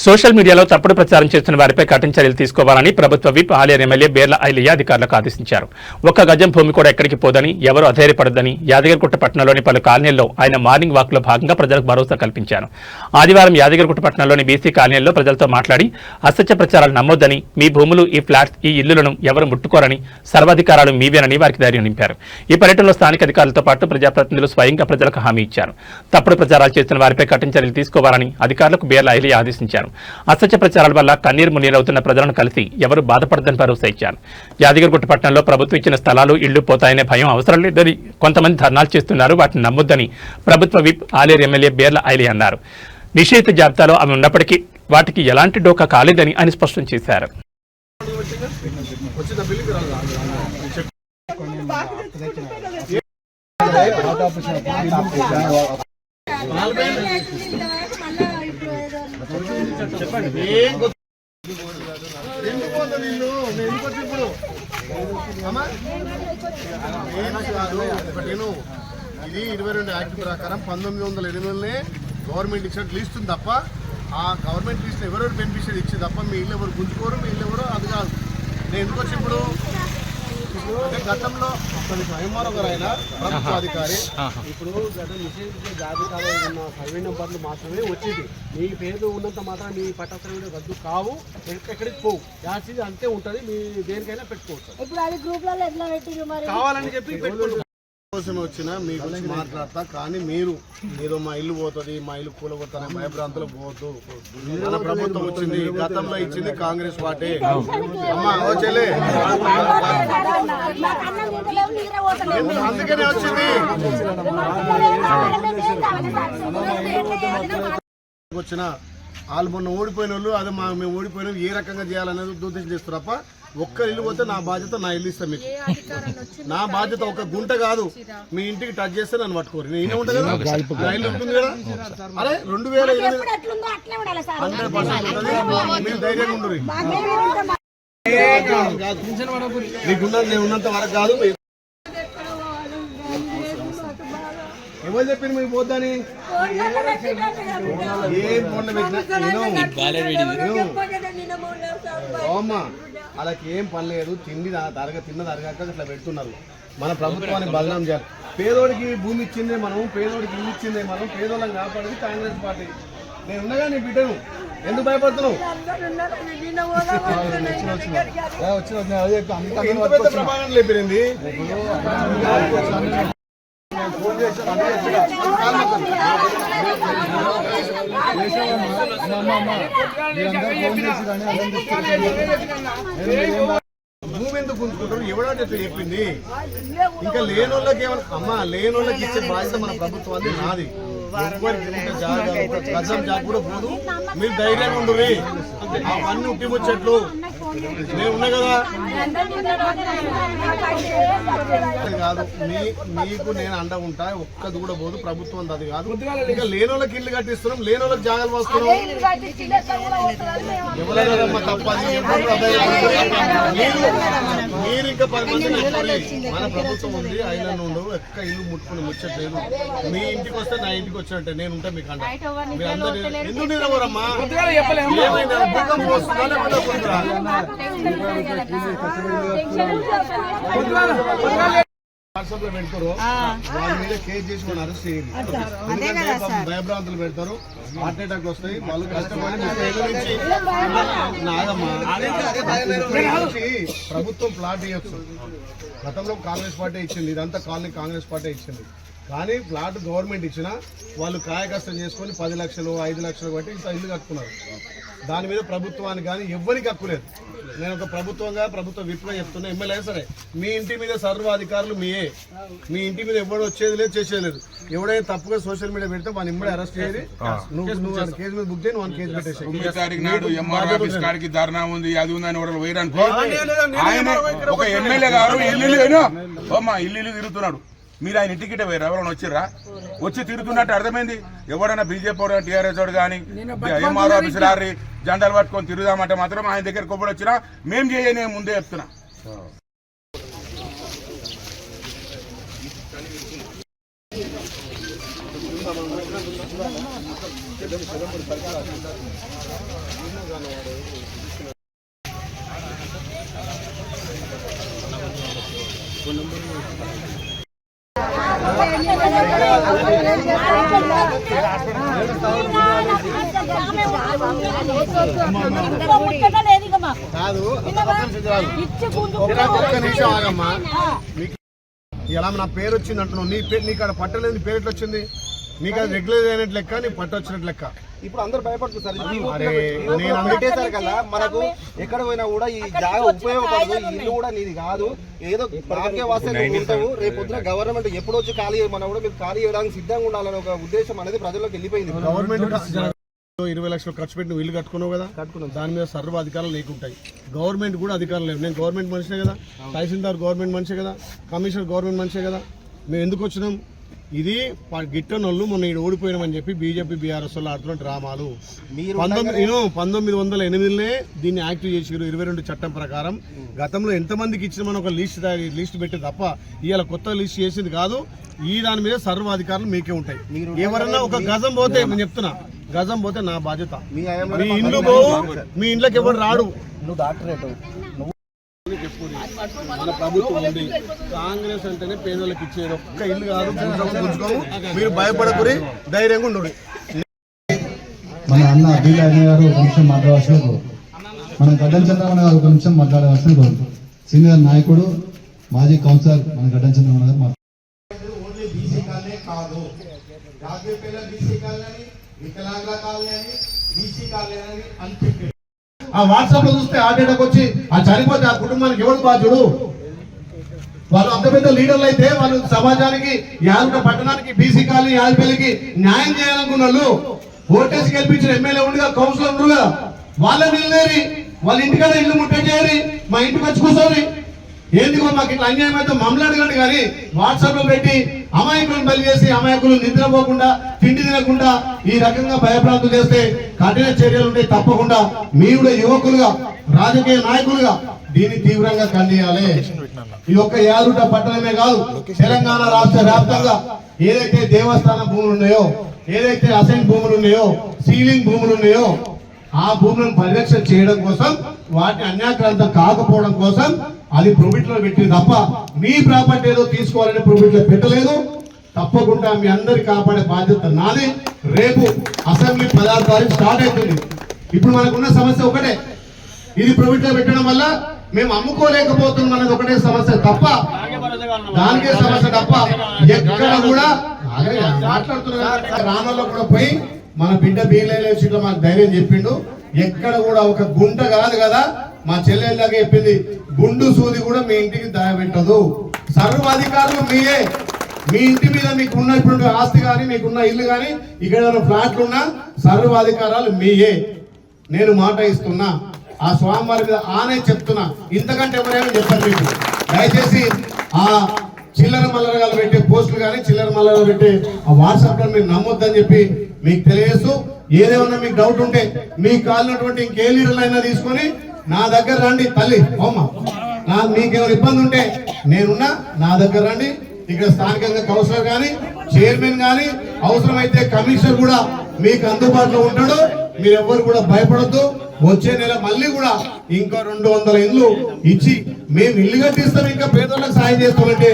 Social మీడియాలో తప్పుడు ప్రచారం చేస్తున్న వారిపై కఠిన చర్యలు తీసుకోవాలని ప్రభుత్వ విప్ ఆలేరు ఎమ్మెల్యే బేర్ల ఐలయ్య అధికారులకు ఆదేశించారు. ఒక్క గజం భూమి కూడా ఎక్కడికి పోదని, ఎవరు అధైర్యపడదని యాదగిరిగుట్ట పట్టణంలోని పలు కాలనీల్లో ఆయన మార్నింగ్ వాక్లో భాగంగా ప్రజలకు భరోసా కల్పించారు. ఆదివారం యాదగిరిగుట్ట పట్టణంలోని బీసీ కాలనీల్లో ప్రజలతో మాట్లాడి అసత్య ప్రచారాలు నమ్మొద్దని, మీ భూములు, ఈ ఫ్లాట్స్, ఈ ఇల్లులను ఎవరు ముట్టుకోరని, సర్వాధికారాలు మీవేనని వారికి ధైర్యం నింపారు. ఈ పర్యటనలో స్థానిక అధికారులతో పాటు ప్రజాప్రతినిధులు స్వయంగా ప్రజలకు హామీ ఇచ్చారు. తప్పుడు ప్రచారాలు చేస్తున్న వారిపై కఠిన చర్యలు తీసుకోవాలని అధికారులకు బేర్ల ఐలయ్య ఆదేశించారు. అసత్య ప్రచారాల వల్ల కన్నీరు మున్నీరవుతున్న ప్రజలను కలిసి ఎవరు బాధపడదని భరోసా ఇచ్చారు. యాదగిరిగుట్ట పట్టణంలో ప్రభుత్వం ఇచ్చిన స్థలాలు, ఇళ్లు పోతాయనే భయం అవసరం లేదని, కొంతమంది ధర్నాలు చేస్తున్నారు, వాటిని నమ్మొద్దని ప్రభుత్వ విప్ ఆలేరు ఎమ్మెల్యే బేర్ల ఐలయ్య అన్నారు. నిషేధిత జాబితాలో అవి ఉన్నప్పటికీ వాటికి ఎలాంటి డోకా కాలేదని ఆయన స్పష్టం చేశారు. ఇది 22 యాక్ట్ ప్రకారం 1980 గవర్నమెంట్ ఇచ్చినట్టు లిస్ట్ ఉంది తప్ప, ఆ గవర్నమెంట్ లిస్ట్ ఎవరెవరు బెనిఫిషియరీ ఇచ్చింది తప్ప మీ ఇల్లు ఎవరు గుంజుకోరు, మీ ఇల్లు ఎవరు అది కాదు. నేను ఎందుకు వచ్చి ఇప్పుడు అంటే గతంలో ఎంఆర్ఓ గారు అయినా ప్రభుత్వ అధికారి ఇప్పుడు నిషేధించే జాబితాలో ఉన్న సర్వే నెంబర్లు మాత్రమే వచ్చింది. మీ పేరు ఉన్నంత మాత్రం మీ పట్టాలు రద్దు కావు, ఎక్కడికి పోవు, యాసిడ్ అంతే ఉంటుంది, మీ దేనికైనా పెట్టుకోవచ్చు. కావాలని చెప్పి పెట్టుకోవచ్చు కోసం వచ్చిన మీ గురించి మాట్లాడతా, కానీ మీరు ఏదో మా ఇల్లు పోతుంది, మా ఇల్లు కూలగొడతానే భయభ్రాంతులు పోవద్దు. మన ప్రభుత్వం వచ్చింది, గతంలో ఇచ్చింది కాంగ్రెస్ పార్టీ. అమ్మా వచ్చేలే అందుకనే వచ్చింది. వచ్చిన వాళ్ళు మొన్న ఓడిపోయిన వాళ్ళు అదే మేము ఓడిపోయిన ఏ రకంగా చేయాలనేది ఉద్దేశం చేస్తారు తప్ప, ఒక్క ఇల్లు పోతే నా బాధ్యత, నా ఇల్లు ఇస్తాను మీకు. నా బాధ్యత ఒక గుంట కాదు, మీ ఇంటికి టచ్ చేస్తే నన్ను పట్టుకోరు. నేను ఉంటుంది కదా, నా ఇల్లు ఉంటుంది కదా. అరే 2008 100% ఉంటుంది. మీరు ధైర్యంగా ఉండరు. మీకున్నది నేను ఉన్నంత వరకు కాదు. ఎవరు చెప్పింది మీకు పోద్దని? ఏం కొండ పెట్టినా వాళ్ళకి ఏం పని లేదు, తిన్న తరగాక అట్లా పెడుతున్నారు. మన ప్రభుత్వాన్ని బదనాం చేయాలి. పేదోడికి భూమి ఇచ్చిందే మనం, పేదోడికి ఇల్లు ఇచ్చిందే మనం, పేదోళ్ళని కాపాడేది కాంగ్రెస్ పార్టీ. నేను ఉండగా నీ బిడ్డను ఎందుకు భయపడుతున్నావు? ఇంత పెద్ద ప్రభావం లేపింది. భూమి ఎందుకు గుంజుకుంటారు? ఎవడో చెప్పింది. ఇంకా లేనోళ్ళకి ఏమన్నా అమ్మా, లేనోళ్ళకి ఇచ్చే బాధ్యత మన ప్రభుత్వాన్ని, నాది. గజం జాబ్ కూడా పోదు. మీరు ధైర్యంగా ఉండరు. అవన్నీ ఉట్టి ముచ్చట్లు నేను ఉన్నా కదా. కాదు మీకు నేను అండ ఉంటా, ఒక్కది కూడా పోదు. ప్రభుత్వం అది కాదు. ఇంకా లేనోళ్ళకి ఇల్లు కట్టిస్తున్నాం, లేనోళ్ళకి జాగాలు వస్తున్నాం. ఎవరైనా తప్పది. మీరు ఇంకా 10 మంది మన ప్రభుత్వం ఉంది, ఐలాండ్ ఉండవు, ఎక్క ఇల్లు ముట్టుకుని ముచ్చట్లేదు. మీ ఇంటికి వస్తే నా ఇంటికి వచ్చినట్టే నేను ఉంటా. మీకు అంట మీరందరూ ఎందుకు నిలవరమ్మా? భూకంపం వస్తుందా లేకుండా వాట్సాప్ లో పెడతారు, వాళ్ళ మీద కేసు చేసి మనం అరెస్ట్ చేయాలి. ఎందుకంటే భయభ్రాంతులు పెడతారు, హార్ట్ అటాక్ వస్తాయి. వాళ్ళు కష్టపడి ప్రభుత్వం ప్లాట్ ఇవ్వచ్చు. గతంలో కాంగ్రెస్ పార్టీ ఇచ్చింది, ఇదంతా కాంగ్రెస్ పార్టీ ఇచ్చింది. కానీ ప్లాట్ గవర్నమెంట్ ఇచ్చినా వాళ్ళు కాయకష్టం చేసుకొని 10 లక్షలు 5 లక్షలు బట్టి ఇంత ఇల్లు కట్టుకున్నారు. దాని మీద ప్రభుత్వానికి కానీ ఎవ్వరికి హక్కు లేదు. నేను ఒక ప్రభుత్వ విప్గా చెప్తున్నా, ఎమ్మెల్యే సరే, మీ ఇంటి మీద సర్వాధికారులు మీ ఇంటి మీద ఎవరు వచ్చేది లేదు, చేసేది లేదు. ఎవడైనా తప్పుగా సోషల్ మీడియా పెడితే మన ఇమ్మడి అరెస్ట్ చేయాలి. నువ్వు కేసు మీద బుక్ చేయి, 1 కేసు పెట్టేసి ధర్నా ఉంది, అది ఉందని ఎవరు వేయడానికి ఆయన ఒక ఎమ్మెల్యే గారు ఇల్లు తిరుగుతున్నాడు. మీరు ఆయన టికెట్ వేరు ఎవరైనా వచ్చిర్రా? వచ్చి తిరుగుతున్నట్టు అర్థమైంది. ఎవరైనా బీజేపీ వాడు, టీఆర్ఎస్ వాడు కానీ ఎంఆర్ఓ ఆఫీసులు ఆరి జెండాలు పట్టుకొని తిరుగుదామంటే మాత్రం ఆయన దగ్గర కొబ్బరి వచ్చినా మేం చేయని ముందే చెప్తున్నా. Gracias. కాదు ఒక్క నిమిషం ఆగమ్మా. మీకు ఇలా నా పేరు వచ్చింది అంటున్నావు, నీకు అక్కడ పట్టలేదు, పేరు ఎట్లా వచ్చింది? నీకు అది రెగ్యులర్ అయినట్టు లెక్క, నీ పట్ట వచ్చినట్టు లెక్క. ఇప్పుడు అందరూ భయపడుతున్నారు పెట్టేశారు కదా, మనకు ఎక్కడ పోయినా కూడా ఈ జాగా ఉపయోగపడదు, ఈ ఇల్లు కూడా నీది కాదు, ఏదో భాగ్యవాసంగా ఉంటావు. రేపు పొద్దున గవర్నమెంట్ ఎప్పుడు వచ్చి ఖాళీ చేయమన్నా కూడా మీరు ఖాళీ చేయడానికి సిద్ధంగా ఉండాలని ఒక ఉద్దేశం అనేది ప్రజల్లోకి వెళ్ళిపోయింది. గవర్నమెంట్ 20 లక్షలు ఖర్చు పెట్టి నువ్వు ఇల్లు కట్టుకున్నావు కదా, కట్టుకున్నావు, దాని మీద సర్వ అధికారులు లేకుంటాయి. గవర్నమెంట్ కూడా అధికారులు లేవు. నేను గవర్నమెంట్ మనిషినే కదా, తహసీల్దార్ గవర్నమెంట్ మనిషే కదా, కమిషనర్ గవర్నమెంట్ మనిషే కదా. మేము ఎందుకు వచ్చినాం? ఇది గిట్టనోళ్ళు మొన్న ఈడు ఓడిపోయినామని చెప్పి బీజేపీ బీఆర్ఎస్ వాళ్ళు ఆడుతున్న డ్రామాలు. 1908 దీన్ని యాక్టివ్ చేసారు 22 చట్టం ప్రకారం. గతంలో ఎంతమందికి ఇచ్చినామని ఒక లిస్ట్ పెట్టి తప్ప ఇవాళ కొత్త లిస్ట్ చేసింది కాదు. ఈ దాని మీద సర్వాధికారులు మీకే ఉంటాయి. ఎవరన్నా ఒక గజం పోతే, నేను చెప్తున్నా, గజం పోతే నా బాధ్యత. మీ ఇండ్లు పోవు, మీ ఇంట్లోకి ఎవరు రాడు. నువ్వు డాక్టరేట్ మన ప్రభుత్వం ఉంది. కాంగ్రెస్ అంటేనే పేదలకు ఇచ్చేది ఒక్క ఇల్లు కాదు. మీరు భయపడకురి, ధైర్యంగా ఉండు. మన అన్న అబ్దుల్ అలీ గారు ఒక నిమిషం మాట్లాడవలసిన కోరు. మన గడ్డం చంద్రమణ గారు ఒక నిమిషం మాట్లాడవలసిన కోరు. సీనియర్ నాయకుడు, మాజీ కౌన్సిలర్ మన గడ్డం చంద్రమణ గారు మాట్లాడారు. ఆ వాట్సాప్ లో చూస్తే ఆ డేటాకు వచ్చి ఆ చనిపోతే ఆ కుటుంబానికి ఎవరు బాధ్యుడు? వాళ్ళు అంత పెద్ద లీడర్లు అయితే వాళ్ళు సమాజానికి, యాదగిరి పట్టణానికి, బీసీ కాలనీ, యాదగిరికి న్యాయం చేయాలనుకున్న వాళ్ళు, ఓటేసి గెలిపించిన ఎమ్మెల్యే ఉండిగా, కౌన్సిలర్ ఉండగా, వాళ్ళ నిలదేరి వాళ్ళ ఇంటికాడ ఇల్లు ముట్టేయాలి, మా ఇంటికి వచ్చి కూర్చోని ఏందిగో మాకు ఇట్లా అన్యాయం అయితే మమ్మల్ని అడగండి. కానీ వాట్సాప్ లో పెట్టి అమాయకులను బలి చేసి అమాయకులు నిద్రపోకుండా, తిండి తినకుండా ఈ రకంగా భయప్రాంతం చేస్తే కఠిన చర్యలు ఉంటాయి తప్పకుండా. మీరు యువకులుగా, రాజకీయ నాయకులుగా దీన్ని తీవ్రంగా ఖండించాలి. ఈ ఒక్క యాదగిరి పట్టణమే కాదు, తెలంగాణ రాష్ట్ర వ్యాప్తంగా ఏదైతే దేవస్థాన భూములు ఉన్నాయో, ఏదైతే అసైన్ భూములు ఉన్నాయో, సీలింగ్ భూములు ఉన్నాయో, ఆ భూములను పరిరక్షణ చేయడం కోసం, వాటిని అన్యాక్రాంతం కాకపోవడం కోసం అది ప్రైవేట్ లో పెట్టింది తప్ప మీ ప్రాపర్టీ ఏదో తీసుకోవాలని ప్రైవేట్ లో పెట్టలేదు. తప్పకుండా మీ అందరి కాపాడే బాధ్యత నాది. రేపు అసెంబ్లీ 16వ తారీఖు స్టార్ట్ అవుతుంది. ఇప్పుడు మనకున్న సమస్య ఒకటే, ఇది ప్రైవేట్ లో పెట్టడం వల్ల మేము అమ్ముకోలేకపోతున్నాం అనేది ఒకటే సమస్య తప్ప, దానికే సమస్య తప్ప ఎక్కడ కూడా మాట్లాడుతున్నారు. రానుల్లో కూడా పోయి మన బిడ్డ బీలేలో మాకు ధైర్యం చెప్పిండు. ఎక్కడ కూడా ఒక గుంట కాదు కదా, మా చెల్లెళ్ళగా చెప్పింది, గుండు సూది కూడా మీ ఇంటికి దాయబెట్టదు. సర్వాధికారులు మీరే. మీ ఇంటి మీద మీకు ఉన్నటువంటి ఆస్తి కానీ, మీకున్న ఇల్లు కానీ, ఇక్కడ ఫ్లాట్లు ఉన్నా సర్వాధికారాలు మీయే. నేను మాట ఇస్తున్నా, ఆ స్వామివారి మీద ఆనే చెప్తున్నా, ఇంతకంటే ఎవరైనా చెప్పారు మీకు. దయచేసి ఆ చిల్లర మల్లరగాలు పెట్టే పోస్టులు కానీ, చిల్లర మల్లరగాలు పెట్టే ఆ వాట్సాప్ లో మీరు నమ్మొద్దని చెప్పి మీకు తెలియజేస్తూ, ఏదేమన్నా మీకు డౌట్ ఉంటే మీకు కాలినటువంటి ఇంకే లీడర్లు అయినా తీసుకొని నా దగ్గర రండి. తల్లి అమ్మ, మీకేమైనా ఇబ్బంది ఉంటే నేనున్నా, నా దగ్గర రండి. ఇక్కడ స్థానికంగా కౌన్సిలర్ కానీ, చైర్మన్ కానీ, అవసరమైతే కమిషనర్ కూడా మీకు అందుబాటులో ఉంటాడు. మీరెవ్వరు కూడా భయపడద్దు. వచ్చే నెల మళ్ళీ కూడా ఇంకో 200 ఇండ్లు ఇచ్చి మేము ఇల్లు కట్టిస్తాం, ఇంకా పేదలకు సాయం చేస్తామంటే